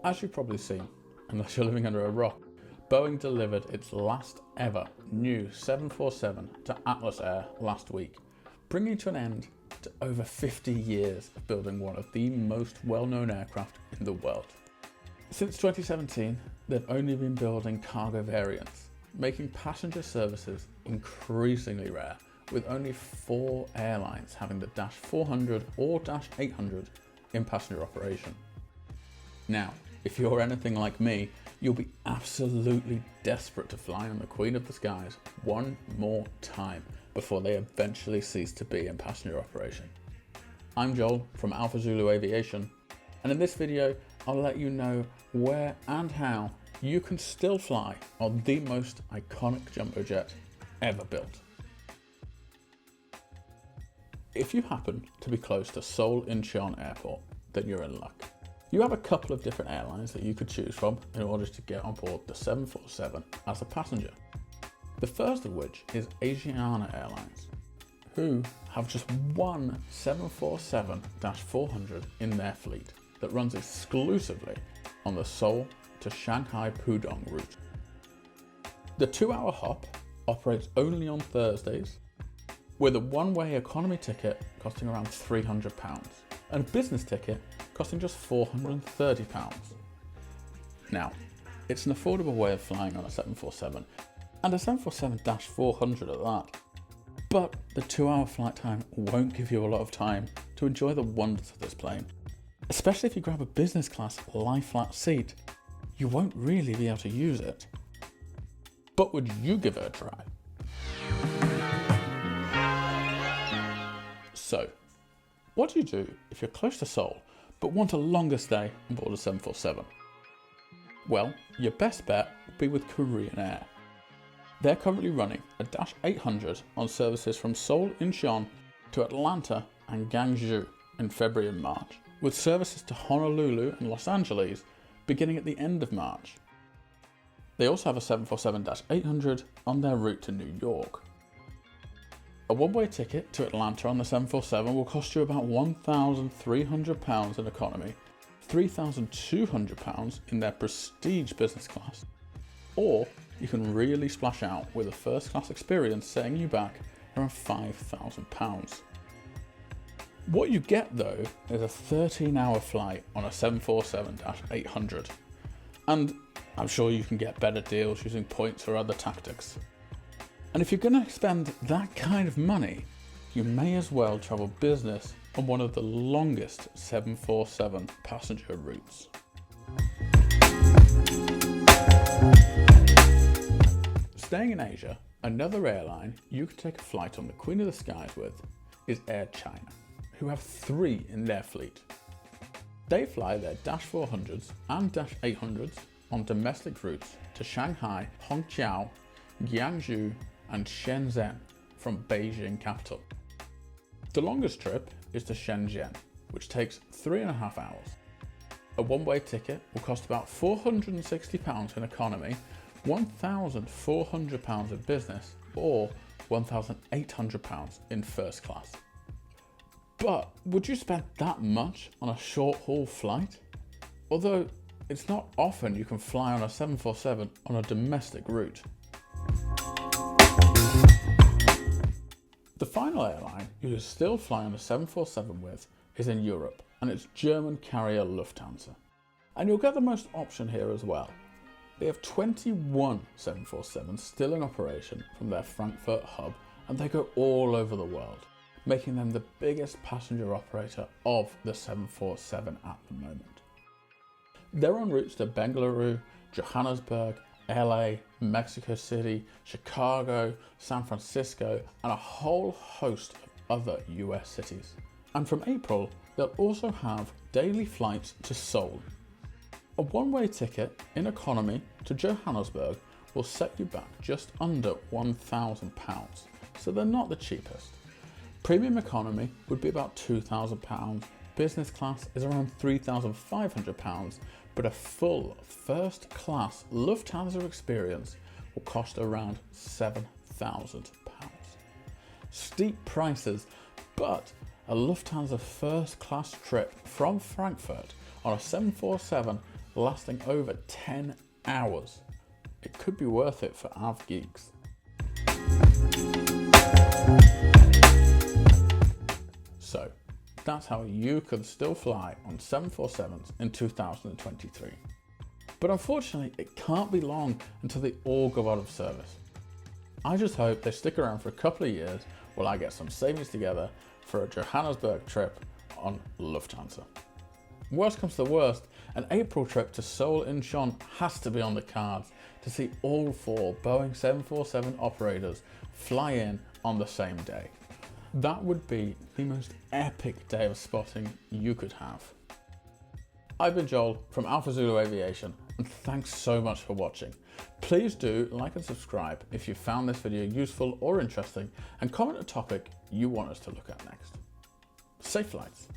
As you've probably seen, unless you're living under a rock, Boeing delivered its last ever new 747 to Atlas Air last week, bringing to an end to over 50 years of building one of the most well-known aircraft in the world. Since 2017, they've only been building cargo variants, making passenger services increasingly rare, with only 4 airlines having the Dash 400 or Dash 800 in passenger operation. Now, if you're anything like me, you'll be absolutely desperate to fly on the Queen of the Skies one more time before they eventually cease to be in passenger operation. I'm Joel from Alpha Zulu Aviation, and in this video, I'll let you know where and how you can still fly on the most iconic jumbo jet ever built. If you happen to be close to Seoul Incheon Airport, then you're in luck. You have a couple of different airlines that you could choose from in order to get on board the 747 as a passenger. The first of which is Asiana Airlines, who have just one 747-400 in their fleet that runs exclusively on the Seoul to Shanghai Pudong route. The 2-hour hop operates only on Thursdays, with a one-way economy ticket costing around £300 and a business ticket costing just £430. Now, it's an affordable way of flying on a 747, and a 747-400 at that, but the 2-hour flight time won't give you a lot of time to enjoy the wonders of this plane. Especially if you grab a business class lie-flat seat, you won't really be able to use it. But would you give it a try? So, what do you do if you're close to Seoul but want a longer stay on board a 747? Well, your best bet would be with Korean Air. They're currently running a Dash 800 on services from Seoul Incheon to Atlanta and Gwangju in February and March, with services to Honolulu and Los Angeles beginning at the end of March. They also have a 747-800 on their route to New York. A one-way ticket to Atlanta on the 747 will cost you about £1,300 in economy, £3,200 in their prestige business class, or you can really splash out with a first class experience setting you back around £5,000. What you get though is a 13-hour flight on a 747-800, and I'm sure you can get better deals using points or other tactics. And if you're going to spend that kind of money, you may as well travel business on one of the longest 747 passenger routes. Staying in Asia, another airline you could take a flight on the Queen of the Skies with is Air China, who have 3 in their fleet. They fly their Dash 400s and Dash 800s on domestic routes to Shanghai, Hongqiao, Gwangju and Shenzhen from Beijing capital. The longest trip is to Shenzhen, which takes 3.5 hours. A one-way ticket will cost about £460 in economy, £1,400 in business, or £1,800 in first class. But would you spend that much on a short-haul flight? Although it's not often you can fly on a 747 on a domestic route. The final airline you still fly on a 747 with is in Europe, and it's German carrier Lufthansa. And you'll get the most option here as well. They have 21 747s still in operation from their Frankfurt hub, and they go all over the world, making them the biggest passenger operator of the 747 at the moment. They're on routes to Bengaluru, Johannesburg, LA, Mexico City, Chicago, San Francisco, and a whole host of other US cities. And from April, they'll also have daily flights to Seoul. A one-way ticket in economy to Johannesburg will set you back just under £1,000, so they're not the cheapest. Premium economy would be about £2,000, business class is around £3,500, but a full first class Lufthansa experience will cost around £7,000. Steep prices, but a Lufthansa first class trip from Frankfurt on a 747 lasting over 10 hours. It could be worth it for av geeks. So, that's how you could still fly on 747s in 2023. But unfortunately, it can't be long until they all go out of service. I just hope they stick around for a couple of years while I get some savings together for a Johannesburg trip on Lufthansa. Worst comes to worst, an April trip to Seoul Incheon has to be on the cards to see all 4 Boeing 747 operators fly in on the same day. That would be the most epic day of spotting you could have. I've been Joel from Alpha Zulu Aviation, and thanks so much for watching. Please do like and subscribe if you found this video useful or interesting, and comment a topic you want us to look at next. Safe flights.